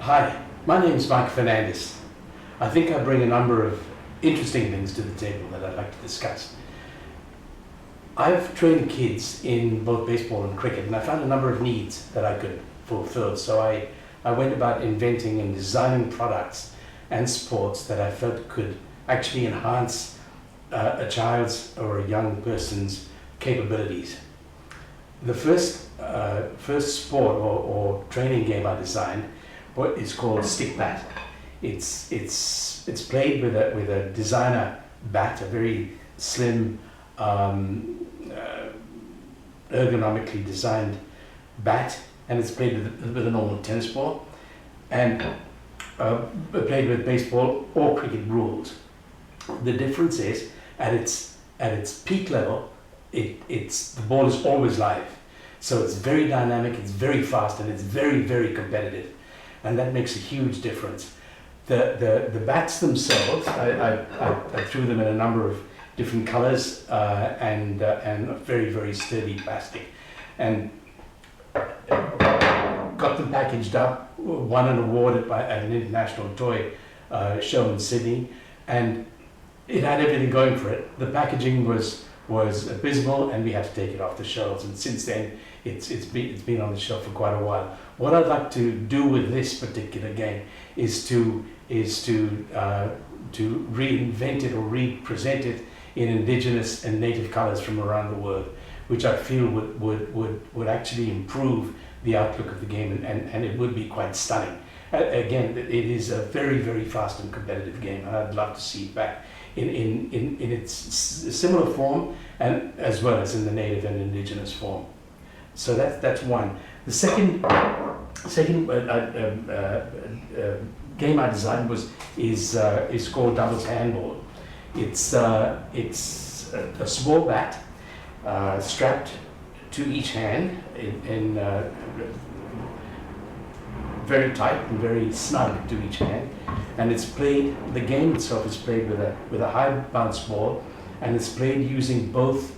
Hi, my name is Mike Fernandez. I think I bring a number of interesting things to the table that I'd like to discuss. I've trained kids in both baseball and cricket, and I found a number of needs that I could fulfill. So I went about inventing and designing products and sports that I felt could actually enhance a child's or a young person's capabilities. The first sport or training game I designed is called stick bat. It's played with a designer bat, a very slim, ergonomically designed bat, and it's played with a normal tennis ball, and played with baseball or cricket rules. The difference is at its peak level, the ball is always live, so it's very dynamic, it's very fast, and it's very, very competitive, and that makes a huge difference. The bats themselves, I threw them in a number of different colors and very, very sturdy plastic, and got them packaged up, won an award at an international toy show in Sydney, and it had everything going for it. The packaging was abysmal, and we had to take it off the shelves, and since then it's been on the shelf for quite a while. What I'd like to do with this particular game is to reinvent it or represent it in indigenous and native colors from around the world, which I feel would actually improve the outlook of the game, and it would be quite stunning. Again, it is a very, very fast and competitive game, and I'd love to see it back in its similar form, and as well as in the native and indigenous form. So that's one. The second game I designed is called doubles handball. It's a small bat strapped to each hand in very tight and very snug to each hand, and it's played. The game itself is played with a high bounce ball, and it's played using both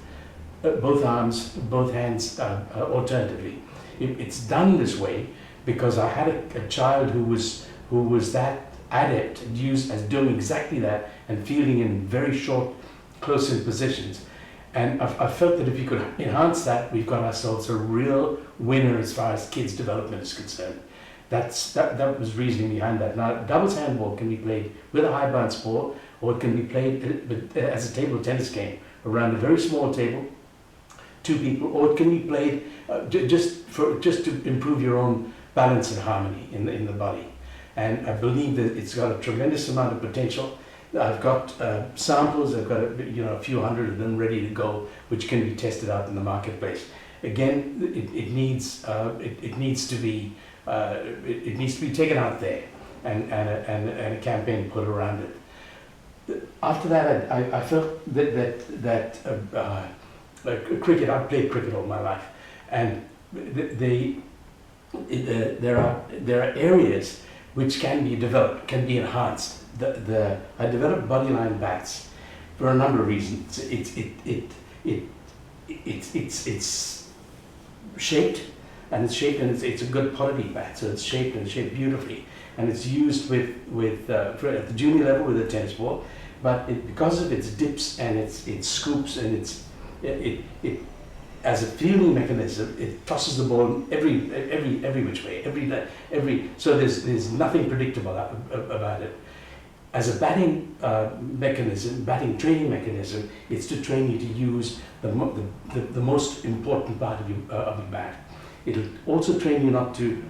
arms, both hands alternatively. It's done this way because I had a child who was that adept at doing exactly that and fielding in very short, close-in positions. And I felt that if you could enhance that, we've got ourselves a real winner as far as kids' development is concerned. That was reasoning behind that. Now, doubles handball can be played with a high bounce ball, or it can be played as a table tennis game around a very small table, two people, or it can be played just to improve your own balance and harmony in the body. And I believe that it's got a tremendous amount of potential. I've got samples. I've got a few hundred of them ready to go, which can be tested out in the marketplace. Again, it needs to be taken out there, and a campaign put around it. After that, I felt that like cricket. I've played cricket all my life, and there are areas which can be developed, can be enhanced. I developed Bodyline bats for a number of reasons. It's shaped, and it's a good quality bat. So it's shaped beautifully, and it's used with at the junior level with a tennis ball. But because of its dips and its scoops and it as a fielding mechanism, it tosses the ball every which way, so there's nothing predictable about it. As a batting batting training mechanism, it's to train you to use the most important part of your bat. It'll also train you not to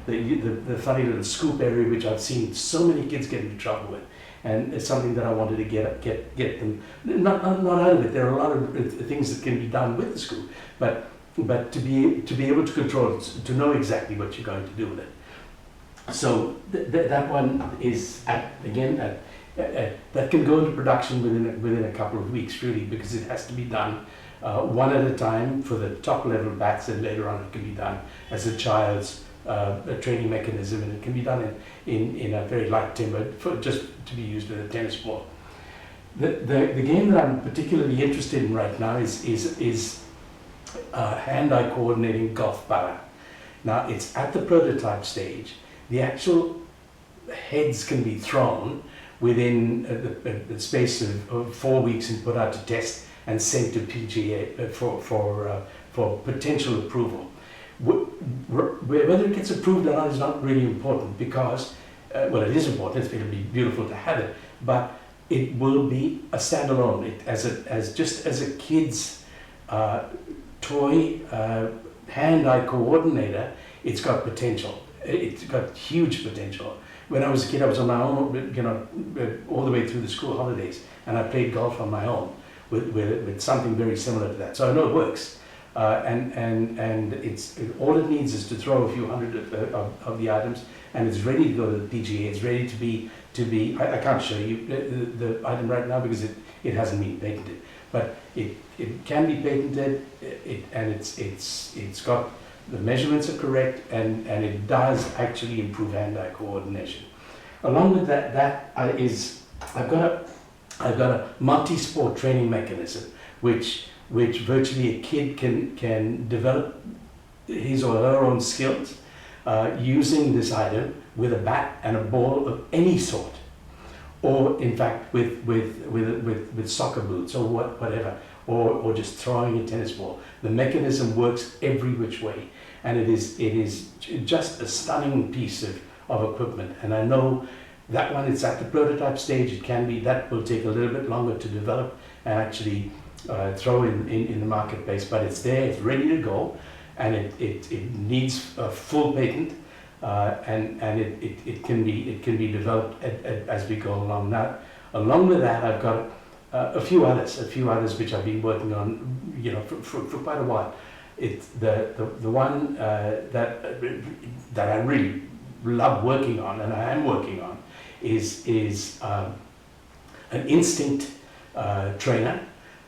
the funny little scoop area, which I've seen so many kids get into trouble with. And it's something that I wanted to get them not out of it. There are a lot of things that can be done with the scoop, but to be able to control it, to know exactly what you're going to do with it. So that one is that can go into production within a couple of weeks, really, because it has to be done one at a time for the top level bats, and later on it can be done as a child's a training mechanism, and it can be done in a very light timber just to be used with a tennis ball. The game that I'm particularly interested in right now is hand-eye coordinating golf balla. Now it's at the prototype stage, the actual heads can be thrown within the space of 4 weeks and put out to test and sent to PGA for potential approval. Whether it gets approved or not is not really important because, well, it is important. It'll be beautiful to have it, but it will be a standalone. Just as a kid's toy hand-eye coordinator, it's got potential. It's got huge potential. When I was a kid, I was on my own, all the way through the school holidays, and I played golf on my own with something very similar to that. So I know it works, and all it needs is to throw a few hundred of the items, and it's ready to go to the PGA. It's ready to be. I can't show you the item right now because it hasn't been patented, but it can be patented. It's got. The measurements are correct, and it does actually improve hand-eye coordination. Along with that, I've got a multi-sport training mechanism, which virtually a kid can develop his or her own skills using this item with a bat and a ball of any sort, or in fact with soccer boots or whatever, or just throwing a tennis ball. The mechanism works every which way. And it is just a stunning piece of equipment. And I know that one, it's at the prototype stage. It can be, that will take a little bit longer to develop and actually throw in the marketplace, but it's there, it's ready to go, and it needs a full patent, and it can be developed as we go along. Now, along with that, I've got a few others which I've been working on, for quite a while. It's the one that I really love working on, and I am working on, is an instinct trainer,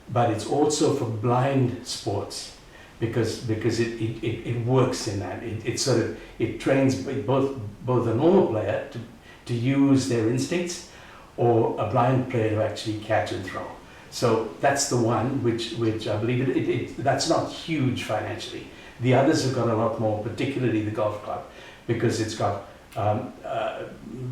but it's also for blind sports because it works in that. It trains both a normal player to use their instincts, or a blind player to actually catch and throw. So that's the one which I believe that's not huge financially. The others have got a lot more, particularly the golf club, because it's got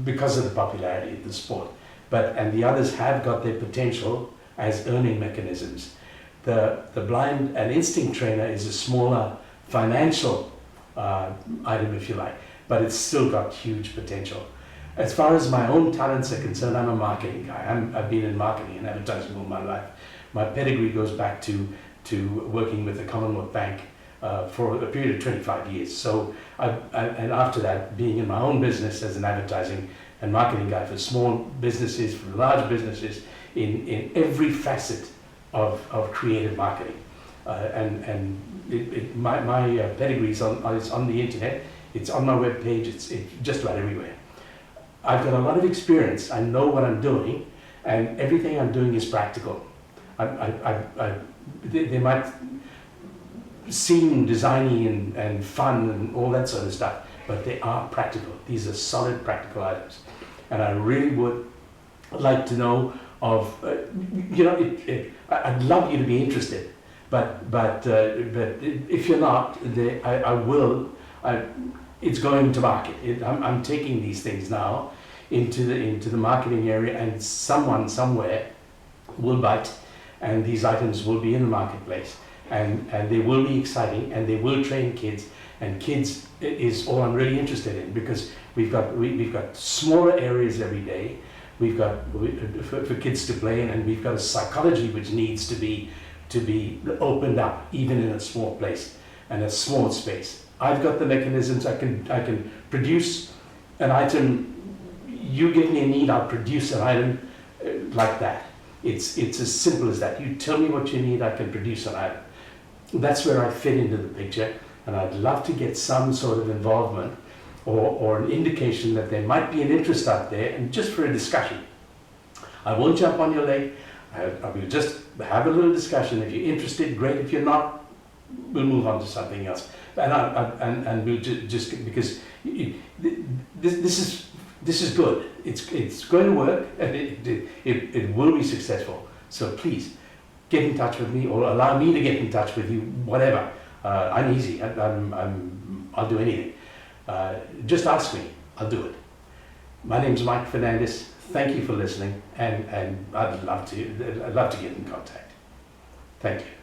because of the popularity of the sport. And the others have got their potential as earning mechanisms. The blind and instinct trainer is a smaller financial item, if you like, but it's still got huge potential. As far as my own talents are concerned, I'm a marketing guy. I've been in marketing and advertising all my life. My pedigree goes back to working with the Commonwealth Bank for a period of 25 years. So, and after that, being in my own business as an advertising and marketing guy for small businesses, for large businesses, in every facet of creative marketing. My pedigree is on the internet. It's on my webpage. It's just about everywhere. I've got a lot of experience. I know what I'm doing, and everything I'm doing is practical. They might seem designy and fun and all that sort of stuff, but they are practical. These are solid practical items, and I really would like to know of. I'd love you to be interested, but if you're not, I will. It's going to market. I'm taking these things now into the marketing area, and someone somewhere will bite, and these items will be in the marketplace, and they will be exciting, and they will train kids. And kids is all I'm really interested in, because we've got smaller areas every day. We've got for kids to play in, and we've got a psychology which needs to be opened up, even in a small place and a small space. I've got the mechanisms. I can produce an item. You give me a need, I'll produce an item like that. It's as simple as that. You tell me what you need, I can produce an item. That's where I fit into the picture, and I'd love to get some sort of involvement or an indication that there might be an interest out there, and just for a discussion. I won't jump on your leg. I will just have a little discussion. If you're interested, great. If you're not, we'll move on to something else. And we'll just because this is good. It's going to work, and it will be successful. So please get in touch with me, or allow me to get in touch with you. Whatever. I'm easy. I'll do anything. Just ask me. I'll do it. My name's Mike Fernandez. Thank you for listening, and I'd love to get in contact. Thank you.